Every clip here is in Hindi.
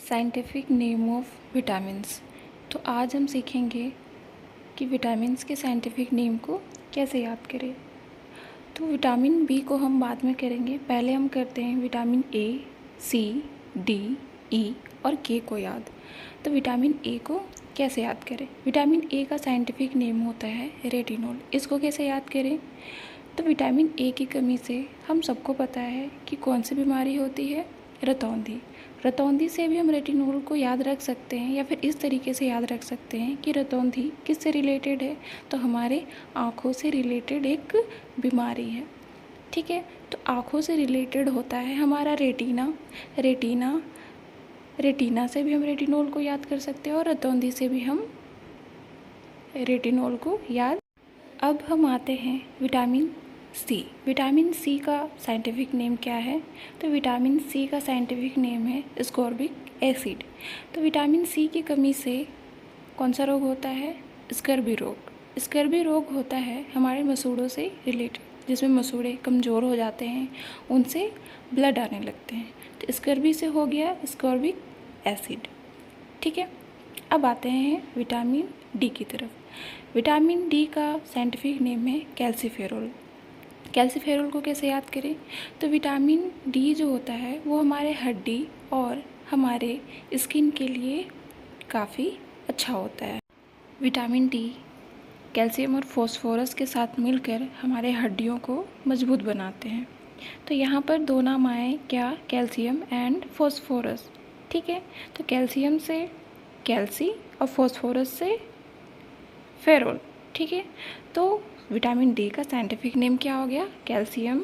Scientific name of vitamins. तो आज हम सीखेंगे कि विटामिन्स के साइंटिफिक नेम को कैसे याद करें। तो विटामिन बी को हम बाद में करेंगे, पहले हम करते हैं विटामिन ए, सी, डी, ई और के को याद। तो विटामिन ए को कैसे याद करें। विटामिन ए का साइंटिफिक नेम होता है रेटिनॉल। इसको कैसे याद करें। तो विटामिन ए की कमी से हम सबको पता है कि कौन सी बीमारी होती है, रतौंधी। रतौंधी से भी हम रेटिनॉल को याद रख सकते हैं या फिर इस तरीके से याद रख सकते हैं कि रतौंधी किससे रिलेटेड है, तो हमारे आँखों से रिलेटेड एक बीमारी है। ठीक है, तो आँखों से रिलेटेड होता है हमारा रेटिना। रेटिना से भी हम रेटिनॉल को याद कर सकते हैं और रतौंधी से भी हम रेटिनॉल को याद। अब हम आते हैं विटामिन सी। विटामिन सी का साइंटिफिक नेम क्या है। तो विटामिन सी का साइंटिफिक नेम है स्कॉर्बिक एसिड। तो विटामिन सी की कमी से कौन सा रोग होता है, स्कर्वी रोग। स्कर्वी रोग होता है हमारे मसूड़ों से रिलेटेड, जिसमें मसूड़े कमज़ोर हो जाते हैं, उनसे ब्लड आने लगते हैं। तो स्कर्वी से हो गया स्कॉर्बिक एसिड। ठीक है, अब आते हैं विटामिन डी की तरफ। विटामिन डी का साइंटिफिक नेम है कैल्सीफेरोल। कैल्सीफेरोल को कैसे याद करें। तो विटामिन डी जो होता है वो हमारे हड्डी और हमारे स्किन के लिए काफ़ी अच्छा होता है। विटामिन डी कैल्शियम और फॉस्फोरस के साथ मिलकर हमारे हड्डियों को मजबूत बनाते हैं। तो यहाँ पर दो नाम आए क्या, कैल्शियम एंड फॉस्फोरस। ठीक है, तो कैल्शियम से कैल्सी और फॉस्फोरस से फेरोल। ठीक है, तो विटामिन डी का साइंटिफिक नेम क्या हो गया, कैल्शियम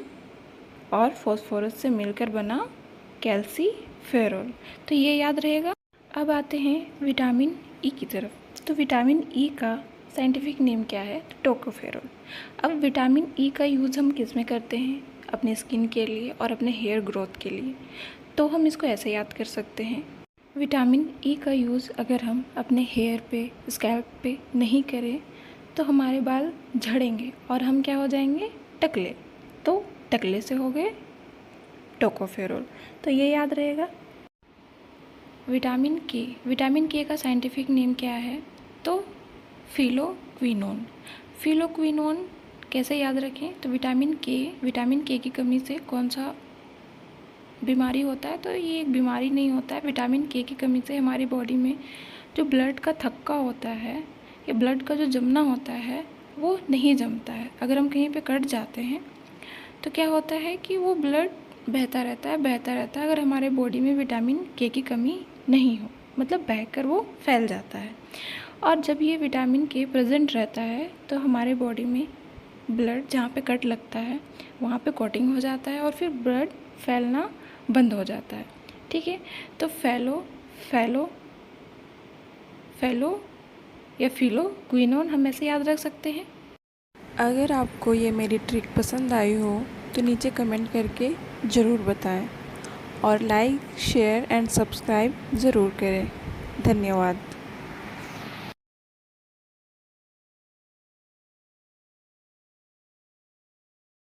और फॉस्फोरस से मिलकर बना कैल्सीफेरोल। तो ये याद रहेगा। अब आते हैं विटामिन ई की तरफ। तो विटामिन ई का साइंटिफिक नेम क्या है, टोकोफेरोल। अब विटामिन ई का यूज़ हम किस में करते हैं, अपने स्किन के लिए और अपने हेयर ग्रोथ के लिए। तो हम इसको ऐसे याद कर सकते हैं, विटामिन ई का यूज़ अगर हम अपने हेयर पे, स्कैल्प पे नहीं करें तो हमारे बाल झड़ेंगे और हम क्या हो जाएंगे, टकले। तो टकले से हो गए टोकोफेरोल। तो ये याद रहेगा। विटामिन के का साइंटिफिक नेम क्या है, तो फिलोक्विनोन। फिलोक्विनोन कैसे याद रखें। तो विटामिन के की कमी से कौन सा बीमारी होता है। तो ये एक बीमारी नहीं होता है। विटामिन के की कमी से हमारी बॉडी में जो ब्लड का थक्का होता है या ब्लड का जो जमना होता है वो नहीं जमता है। अगर हम कहीं पे कट जाते हैं तो क्या होता है कि वो ब्लड बहता रहता है अगर हमारे बॉडी में विटामिन के की कमी नहीं हो, मतलब बहकर वो फैल जाता है। और जब ये विटामिन के प्रेजेंट रहता है तो हमारे बॉडी में ब्लड जहाँ पे कट लगता है वहाँ पे कोटिंग हो जाता है और फिर ब्लड फैलना बंद हो जाता है। ठीक है, तो फैलो या फिलोक्विनोन हम ऐसे याद रख सकते हैं। अगर आपको ये मेरी ट्रिक पसंद आई हो तो नीचे कमेंट करके ज़रूर बताएं और लाइक, शेयर एंड सब्सक्राइब ज़रूर करें। धन्यवाद।